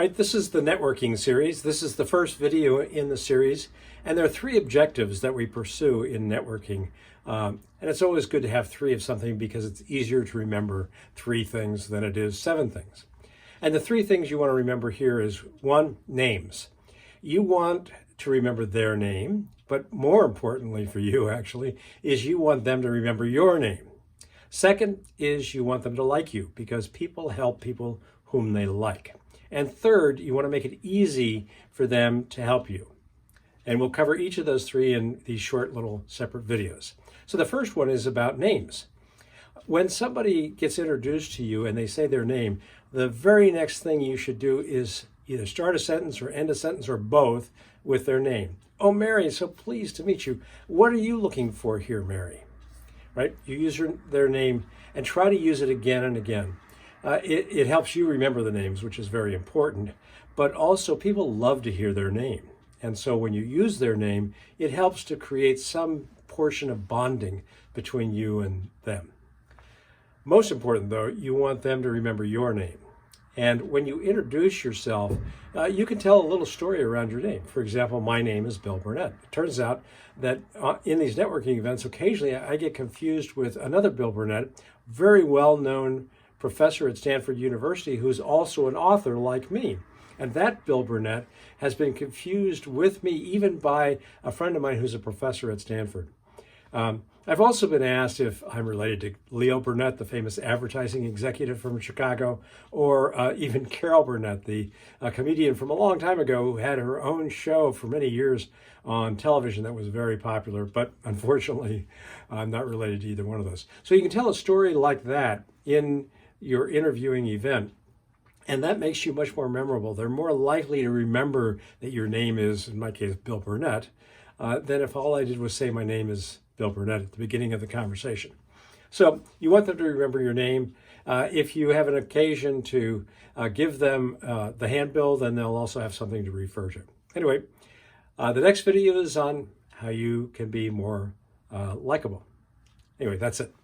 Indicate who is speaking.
Speaker 1: right, this is the networking series. This is the first video in the series, and there are three objectives that we pursue in networking. And it's always good to have three of something because it's easier to remember three things than it is seven things. And the three things you want to remember here is one, names. You want to remember their name, but more importantly for you actually, is you want them to remember your name. Second is you want them to like you because people help people whom they like. And third, you want to make it easy for them to help you. And we'll cover each of those three in these short little separate videos. So the first one is about names. When somebody gets introduced to you and they say their name, the very next thing you should do is either start a sentence or end a sentence or both with their name. Oh, Mary, so pleased to meet you. What are you looking for here, Mary? Right? You use their name and try to use it again and again. It helps you remember the names, which is very important, but also people love to hear their name. And so when you use their name, it helps to create some portion of bonding between you and them. Most important though, you want them to remember your name. And when you introduce yourself, you can tell a little story around your name. For example, my name is Bill Burnett. It turns out that in these networking events, occasionally I get confused with another Bill Burnett, very well-known professor at Stanford University who's also an author like me. And that Bill Burnett has been confused with me even by a friend of mine who's a professor at Stanford. I've also been asked if I'm related to Leo Burnett, the famous advertising executive from Chicago, or even Carol Burnett, the comedian from a long time ago who had her own show for many years on television that was very popular, but unfortunately, I'm not related to either one of those. So you can tell a story like that in your interviewing event, and that makes you much more memorable. They're more likely to remember that your name is, in my case, Bill Burnett, than if all I did was say my name is Bill Burnett at the beginning of the conversation. So you want them to remember your name. If you have an occasion to give them the handbill, then they'll also have something to refer to. Anyway, the next video is on how you can be more likable. Anyway, that's it.